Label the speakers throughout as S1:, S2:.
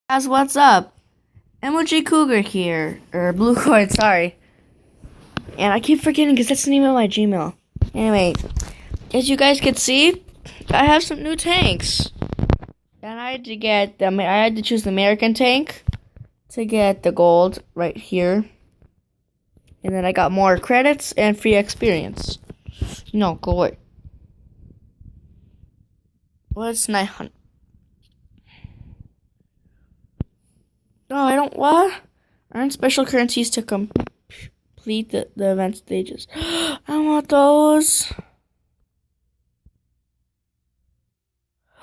S1: Guys, what's up? Emoji Cougar here, or Blue Cord, sorry. And I keep forgetting because that's the name of my Gmail. Anyway, as you guys can see, I have some new tanks. And I had to choose the American tank to get the gold right here. And then I got more credits and free experience. No, go away. What's 900? No, I don't. What? Earn special currencies to complete the event stages. I want those.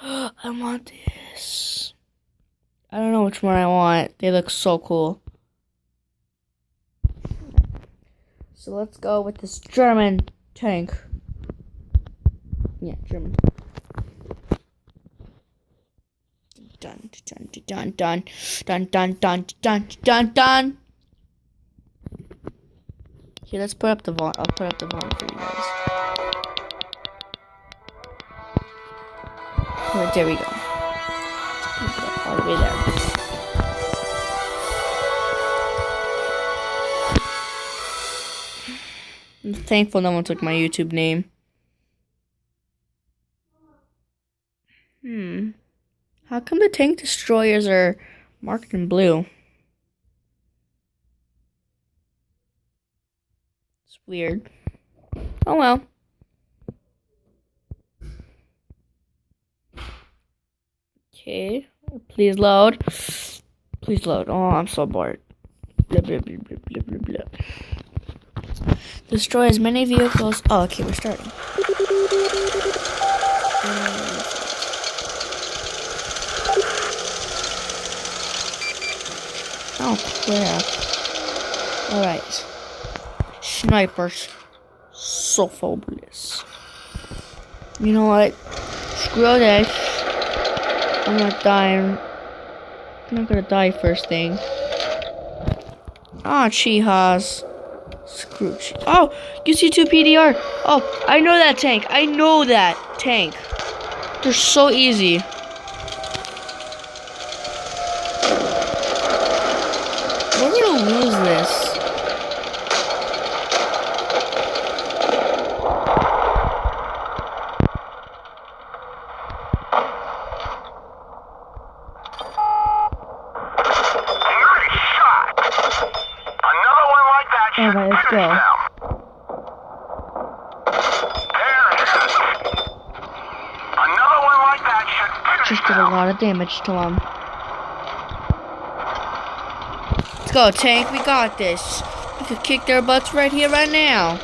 S1: I want this. I don't know which one I want. They look so cool. So let's go with this German tank. Yeah, German tank. Dun dun dun dun dun dun dun dun dun dun. Here, let's put up the volume. I'll put up the volume for you guys. Oh, there we go. All the way there. I'm thankful no one took my YouTube name. How come the tank destroyers are marked in blue? It's weird. Oh well. Okay. Please load. Please load. Oh, I'm so bored. Blah, blah, blah, blah, blah, blah, blah. Destroy as many vehicles. Oh, okay, we're starting. Oh, crap. Alright. Snipers. So fabulous. You know what? Screw this. I'm not dying. I'm not gonna die first thing. Ah, Chihas. Screw Chihas. Oh, you see 2 PDR. Oh, I know that tank. I know that tank. They're so easy. We're gonna lose this. Alright, let's go. Just did a lot of damage to him. Let's go, tank. We got this. We could kick their butts right here, right now.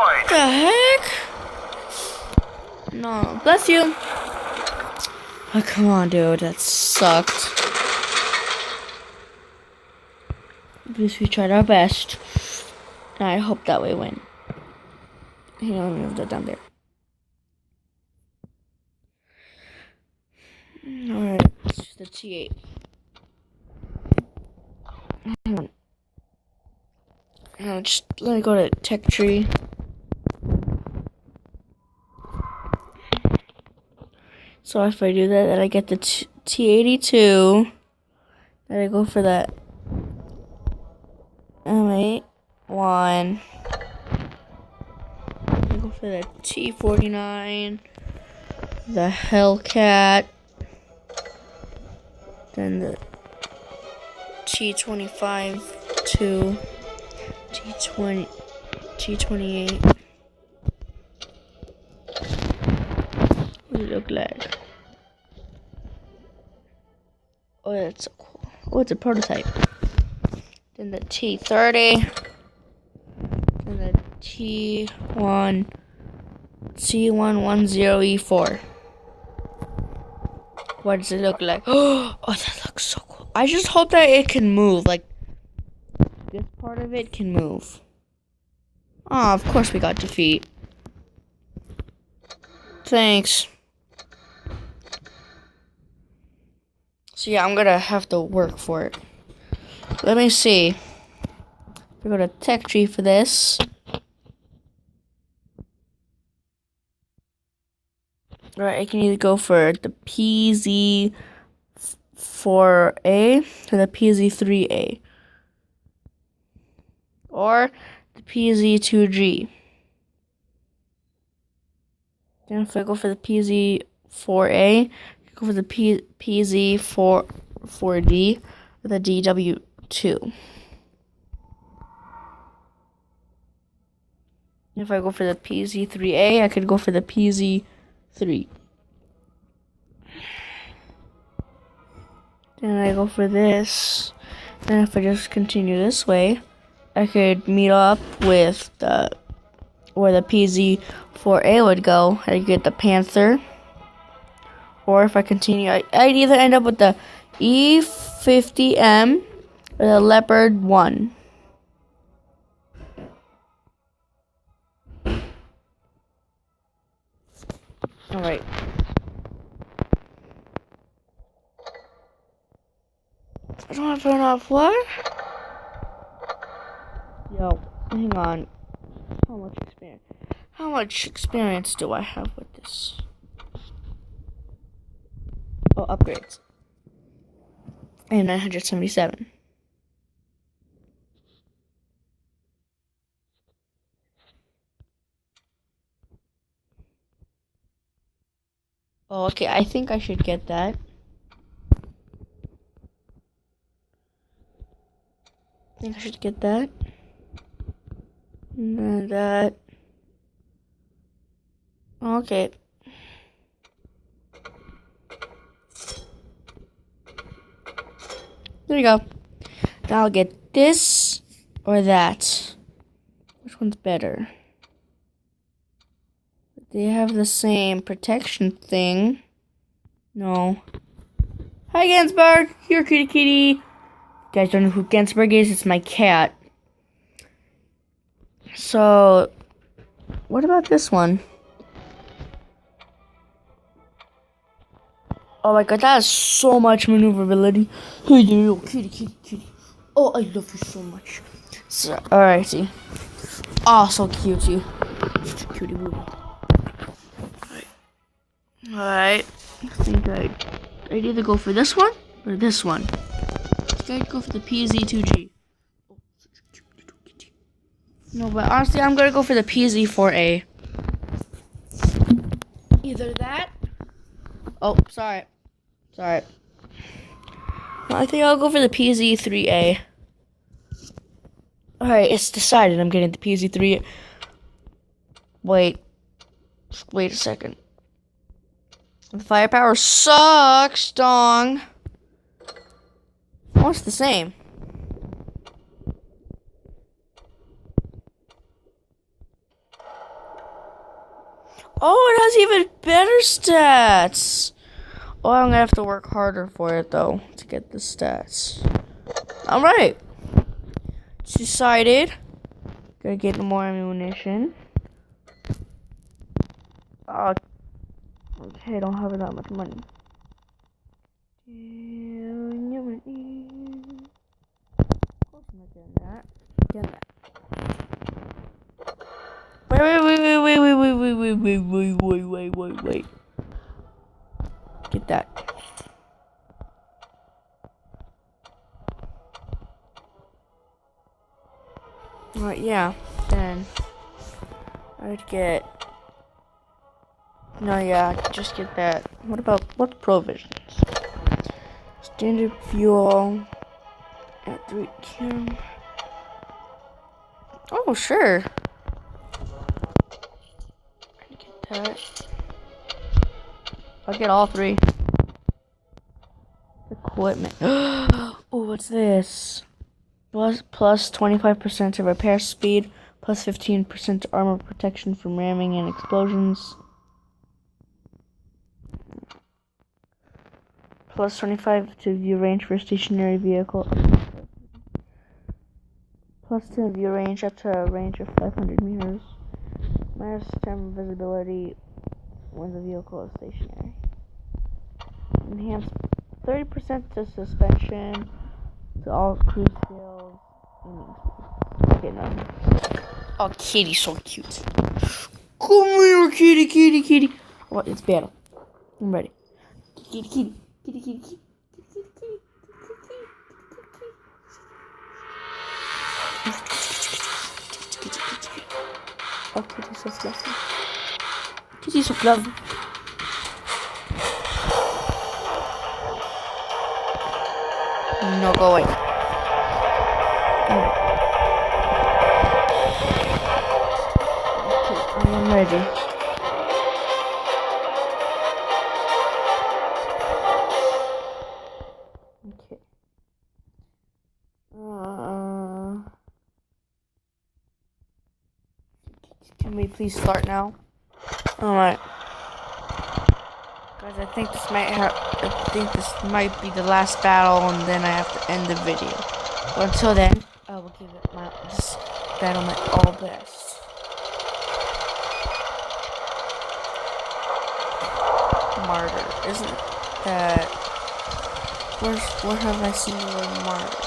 S1: What the heck? No, bless you. Oh, come on, dude. That sucked. At least we tried our best. And I hope that we win. Here, let me move that down there. Alright, let's use the T8. Now just let it go to tech tree. So if I do that, then I get the T82. Then I go for that M81. I go for the T49. The Hellcat. Then the T25 to T20, T28. What does it look like? Oh, that's so cool. Oh, it's a prototype. Then the T30. Then the T110E4. What does it look like? Oh, that looks so cool. I just hope that it can move. Like, this part of it can move. Oh, of course we got defeat. Thanks. So yeah, I'm gonna have to work for it. Let me see. We go to tech tree for this. Alright, I can either go for the PZ4A or the PZ3A. Or the PZ2G. Then if I go for the PZ4A, go for the PZ4D or the DW2. If I go for the PZ3A, I could go for the PZ3. Then I go for this. Then if I just continue this way, I could meet up with where the PZ4A would go. I'd get the Panther. Or if I continue, I'd either end up with the E50M or the Leopard 1. Alright. I don't have to turn off what? Yo, hang on. How much experience do I have with this? Oh, upgrades. I have 977. Oh, okay, I think I should get that. I think I should get that. And then that. Okay. There you go. Now I'll get this or that. Which one's better? They have the same protection thing. No. Hi, Gansberg. Here, kitty kitty. You guys don't know who Gansberg is? It's my cat. So, what about this one? Oh my god, that has so much maneuverability. Hey, little kitty, kitty, kitty. Oh, I love you so much. So, alrighty. Oh, so cute, you. Cutie boo. Alright. I think I'd either go for this one or this one. I think I'd go for the PZ2G. No, but honestly, I'm gonna go for the PZ4A. Either that. Oh, sorry. Well, I think I'll go for the PZ3A. Alright, it's decided. I'm getting the PZ3A. Wait a second. The firepower sucks, dong. Oh, it's the same. Oh, it has even better stats. Oh, I'm gonna have to work harder for it, though, to get the stats. Alright. It's decided. Gotta get more ammunition. Okay, I don't have that much money. Of course I'm not getting that. Get that. Wait. Get that. Alright, yeah. Then I'd get. No, yeah, just get that. What's provisions? Standard fuel at 3 cam. Oh, sure. Get that. I'll get all 3. Equipment. Oh, what's this? Plus 25% to repair speed, plus 15% to armor protection from ramming and explosions. Plus 25 to view range for a stationary vehicle. Plus 10 view range up to a range of 500 meters. Minus 10 visibility when the vehicle is stationary. Enhanced 30% to suspension, to all crew skills. Okay, no. Oh, Kitty's so cute. Come here, kitty, kitty, kitty. Oh, it's battle. I'm ready. Kitty, kitty, kitty, kitty, kitty. Oh, Kitty's so fluffy. Kitty's so fluffy. No, go away. Okay, I'm ready. Okay. Can we please start now? Alright. Guys, I think this might be the last battle, and then I have to end the video. But until then, I will give it this battle my all best. Martyr, isn't that? Where have I seen the word martyr?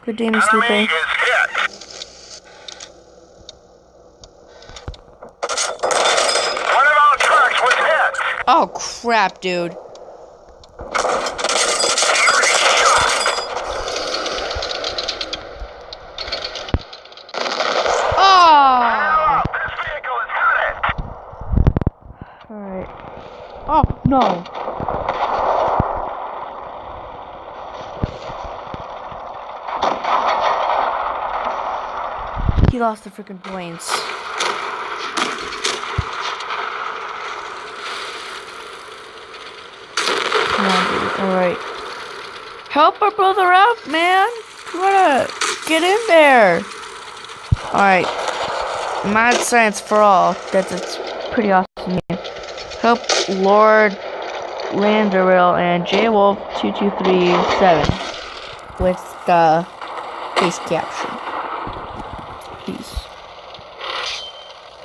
S1: Good day, Mr. Lupe.
S2: One of our trucks was hit.
S1: Oh crap, dude. Oh!
S2: This vehicle is headed.
S1: Alright. Oh no. He lost the freaking points. Come on, dude. Alright. Help our brother out, man. You gotta get in there. Alright. Mad Science for All. That's pretty awesome name. Help Lord Landeril and JWolf2237 with the face capture. Please.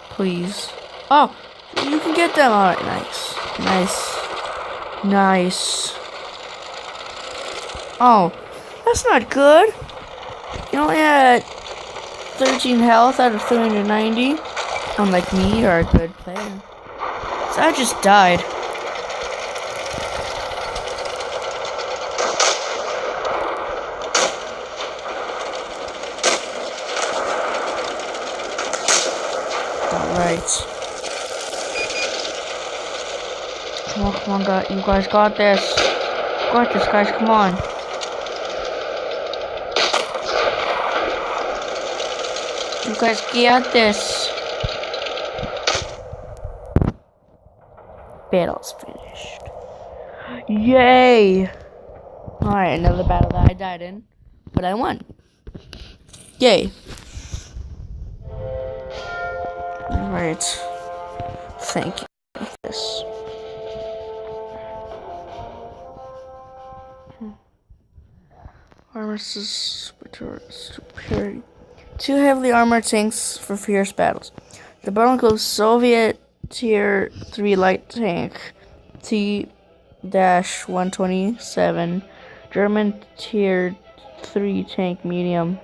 S1: Please. Oh, you can get them. Alright, nice. Nice. Nice. Oh, that's not good. You only had 13 health out of 390. Unlike me, you're a good player. So I just died. Alright. Come on, guys. You guys got this. Got this, guys. Come on. You guys got this. Battle's finished. Yay! Alright, another battle that I died in. But I won. Yay. Alright. Thank you for this. Armor superiority. 2 heavily armored tanks for fierce battles. The battle includes Soviet Tier 3 light tank T-127, German Tier 3 tank medium,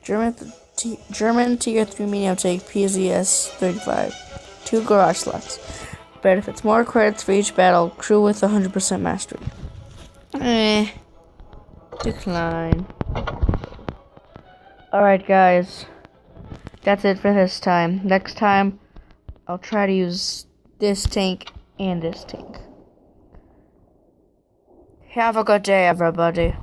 S1: German Tier 3 medium tank PZS-35, 2 garage slots. Benefits: more credits for each battle. Crew with 100% mastery. Decline. Alright guys, that's it for this time. Next time, I'll try to use this tank and this tank. Have a good day, everybody.